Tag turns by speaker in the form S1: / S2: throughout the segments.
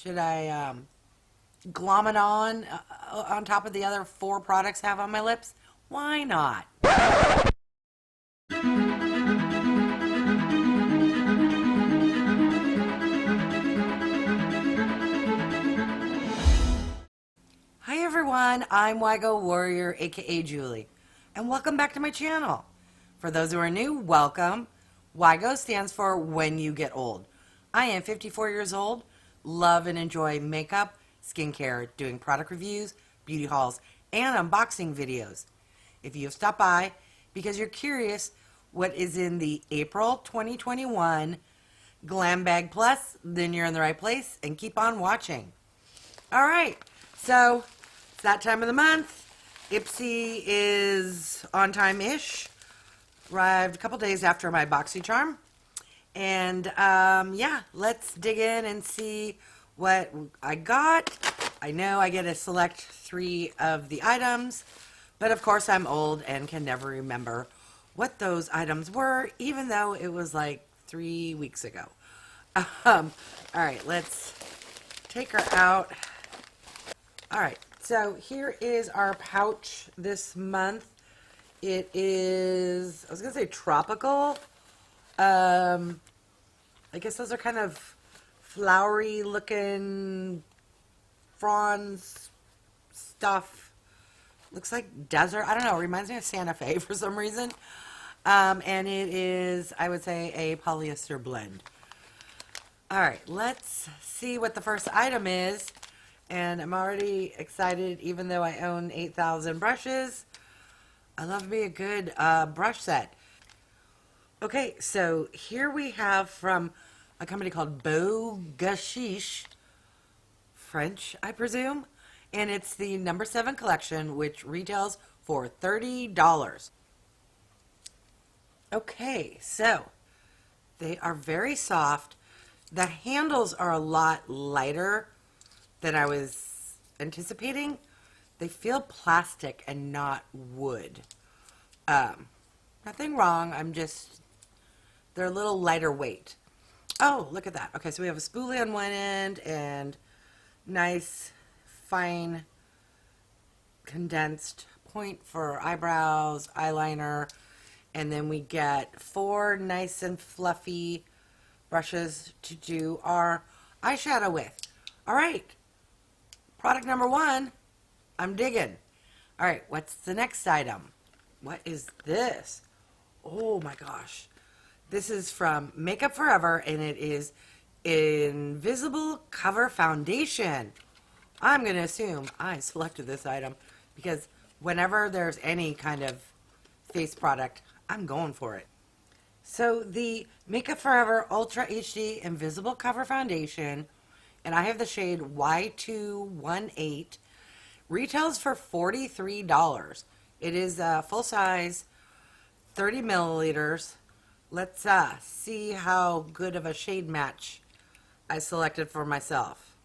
S1: Should I glom it on top of the other 4 products I have on my lips? Why not? Hi everyone, I'm WIGO Warrior, aka Julie, and welcome back to my channel. For those who are new, welcome. WIGO stands for When You Get Old. I am 54 years old, love and enjoy makeup, skincare, doing product reviews, beauty hauls, and unboxing videos. If you have stopped by because you're curious what is in the April 2021 Glam Bag Plus, then you're in the right place and keep on watching. Alright, so it's that time of the month. Ipsy is on time-ish. Arrived a couple days after my BoxyCharm. And yeah, let's dig in and see what I got. I know I get to select 3 of the items, but of course I'm old and can never remember what those items were, even though it was like 3 weeks ago. All right, let's take her out. All right, so here is our pouch this month. It is, I was going to say tropical. I guess those are kind of flowery looking fronds stuff. Looks like desert. I don't know. It reminds me of Santa Fe for some reason. And it is, I would say, a polyester blend. All right, let's see what the first item is. And I'm already excited, even though I own 8,000 brushes. I love me a good brush set. Okay, so here we have from a company called BEAU, GÂCHIS, French, I presume. And it's the number 7 collection, which retails for $30. Okay, so they are very soft. The handles are a lot lighter than I was anticipating. They feel plastic and not wood. Nothing wrong. They're a little lighter weight. Oh, look at that. Okay, so we have a spoolie on one end and nice, fine, condensed point for eyebrows, eyeliner, and then we get 4 nice and fluffy brushes to do our eyeshadow with. All right, product number 1, I'm digging. All right, what's the next item? What is this? Oh my gosh. This is from Makeup Forever, and it is Invisible Cover Foundation. I'm going to assume I selected this item because whenever there's any kind of face product, I'm going for it. So the Makeup Forever Ultra HD Invisible Cover Foundation, and I have the shade Y218, retails for $43. It is full size, 30 milliliters. Let's see how good of a shade match I selected for myself.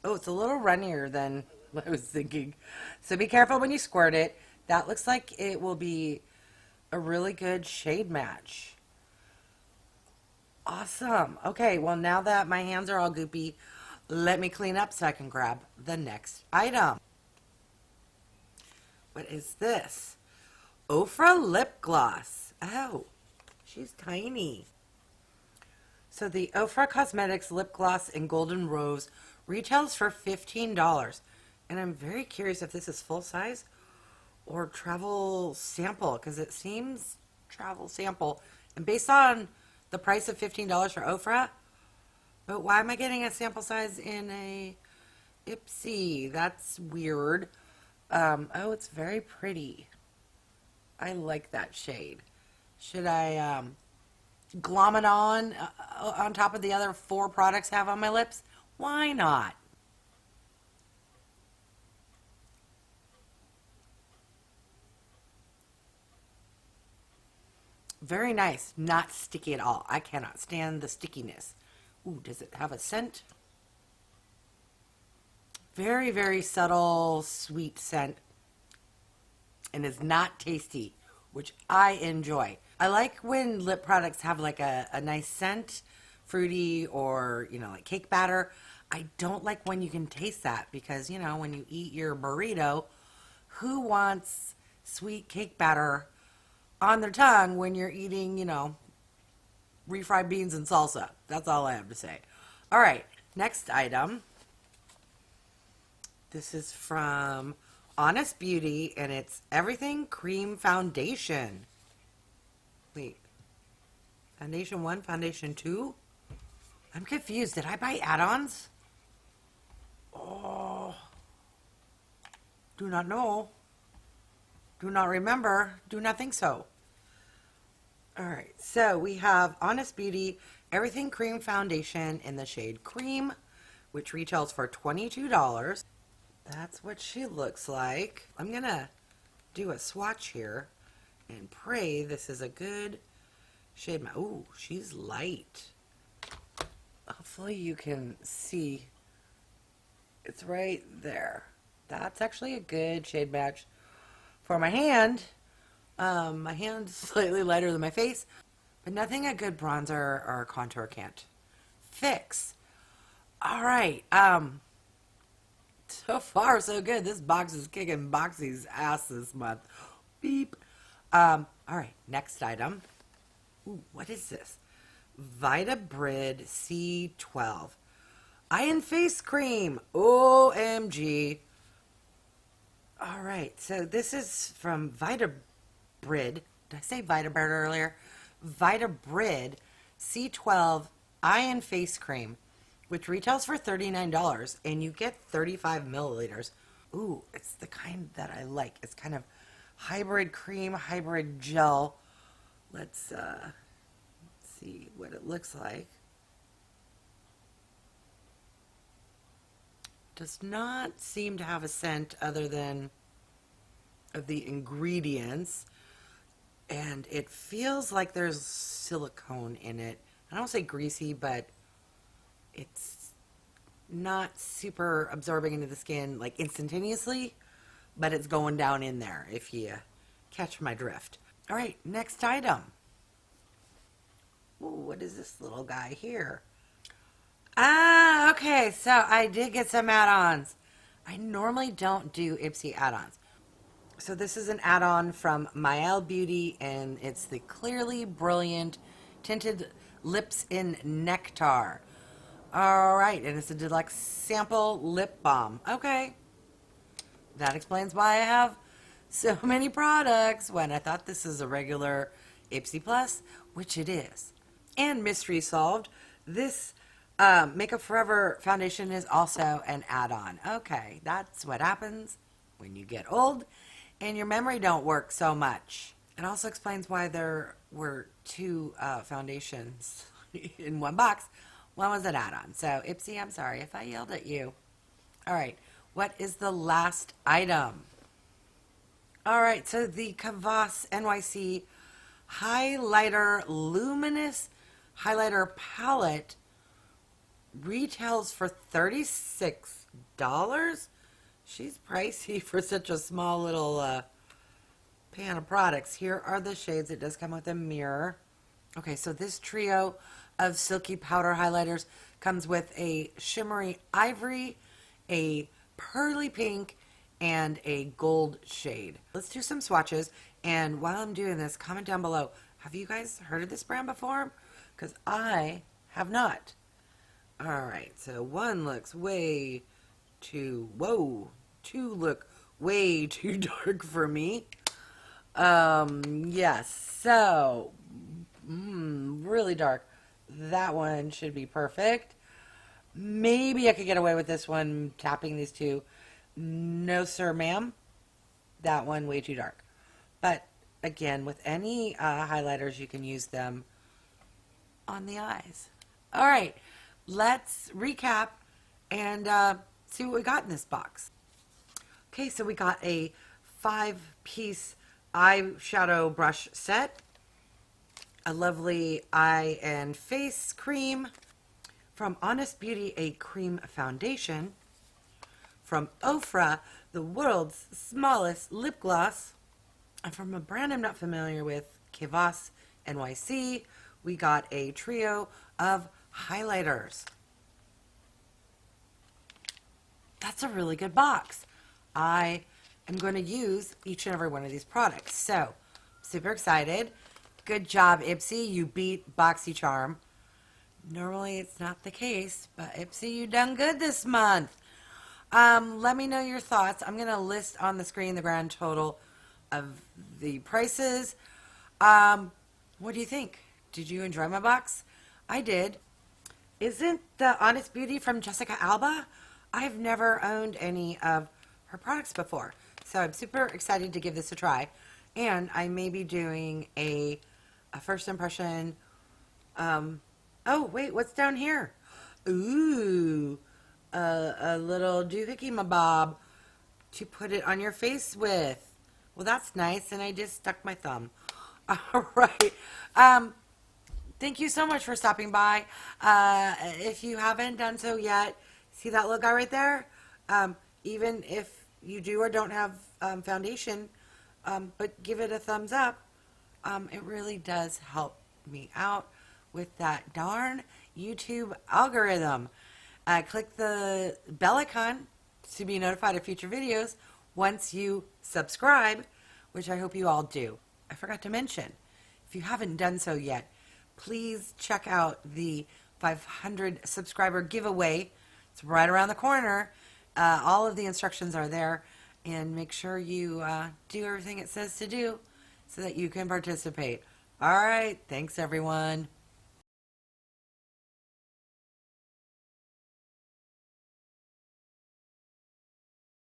S1: Oh, it's a little runnier than what I was thinking. So be careful when you squirt it. That looks like it will be a really good shade match. Awesome. Okay, well now that my hands are all goopy, let me clean up so I can grab the next item. What is this? OFRA lip gloss. Oh, she's tiny. So the OFRA Cosmetics lip gloss in Golden Rose retails for $15. And I'm very curious if this is full size or travel sample, because it seems travel sample. And based on the price of $15 for OFRA, but why am I getting a sample size in a Ipsy? That's weird. Oh, it's very pretty. I like that shade. Should I glom it on top of the other 4 products I have on my lips? Why not? Very nice. Not sticky at all. I cannot stand the stickiness. Ooh, does it have a scent? Very, very subtle, sweet scent. And is not tasty, which I enjoy. I like when lip products have like a nice scent, fruity or, you know, like cake batter. I don't like when you can taste that because, you know, when you eat your burrito, who wants sweet cake batter on their tongue when you're eating, you know, refried beans and salsa? That's all I have to say. All right, next item. This is from Honest Beauty, and it's Everything Cream Foundation. Wait, Foundation 1, Foundation 2? I'm confused. Did I buy add-ons? Oh, do not know. Do not remember. Do not think so. All right, so we have Honest Beauty Everything Cream Foundation in the shade Cream, which retails for $22. That's what she looks like. I'm going to do a swatch here and pray this is a good shade. Ooh, she's light. Hopefully you can see. It's right there. That's actually a good shade match for my hand. My hand's slightly lighter than my face, but nothing a good bronzer or contour can't fix. All right. So far, so good. This box is kicking Boxy's ass this month. Beep. All right, next item. Ooh, what is this? VITABRID C12 Eye and Face Cream. OMG. All right, so this is from VITABRID. Did I say VITABRID earlier? VITABRID C12 Eye and Face Cream, which retails for $39, and you get 35 milliliters. Ooh, it's the kind that I like. It's kind of hybrid cream, hybrid gel. Let's see what it looks like. Does not seem to have a scent other than of the ingredients, and it feels like there's silicone in it. I don't say greasy, but it's not super absorbing into the skin like instantaneously, but it's going down in there, if you catch my drift. All right, next item. Ooh, what is this little guy here? Ah, okay, so I did get some add-ons. I normally don't do Ipsy add-ons. So this is an add-on from MAELLE Beauty, and it's the Clearly Brilliant Tinted Lips in Nectar. All right, and it's a deluxe sample lip balm. Okay, that explains why I have so many products when I thought this is a regular Ipsy Plus, which it is. And mystery solved. This Makeup Forever foundation is also an add-on. Okay, that's what happens when you get old and your memory don't work so much. It also explains why there were two foundations in one box. One was an add-on. So, Ipsy, I'm sorry if I yelled at you. All right, what is the last item? All right, so the KVOSSNYC Highlighter Luminous Highlighter Palette retails for $36. She's pricey for such a small little pan of products. Here are the shades. It does come with a mirror. Okay, so this trio of silky powder highlighters comes with a shimmery ivory, a pearly pink, and a gold shade. Let's do some swatches, and while I'm doing this, comment down below, have you guys heard of this brand before? Because I have not. All right, so one looks way too, whoa, two look way too dark for me. Yes, so, really dark. That one should be perfect. Maybe I could get away with this one, tapping these two. No, sir, ma'am. That one, way too dark. But, again, with any highlighters, you can use them on the eyes. All right, let's recap and see what we got in this box. Okay, so we got a 5-piece eyeshadow brush set, a lovely eye and face cream, from Honest Beauty, a cream foundation, from OFRA, the world's smallest lip gloss, and from a brand I'm not familiar with, KVOSSNYC, we got a trio of highlighters. that's a really good box. I am going to use each and every one of these products. So, super excited. Good job, Ipsy. You beat BoxyCharm. Normally it's not the case, but Ipsy, you done good this month. Let me know your thoughts. I'm going to list on the screen the grand total of the prices. What do you think? Did you enjoy my box? I did. Isn't the Honest Beauty from Jessica Alba? I've never owned any of her products before. So I'm super excited to give this a try. And I may be doing a first impression. Oh, wait, what's down here? Ooh, a little doohickey mabob to put it on your face with. Well, that's nice, and I just stuck my thumb. All right. Thank you so much for stopping by. If you haven't done so yet, see that little guy right there? Even if you do or don't have foundation, but give it a thumbs up. It really does help me out with that darn YouTube algorithm. Click the bell icon to be notified of future videos once you subscribe, which I hope you all do. I forgot to mention, if you haven't done so yet, please check out the 500 subscriber giveaway. It's right around the corner. All of the instructions are there, and make sure you do everything it says to do so that you can participate. All right, thanks everyone.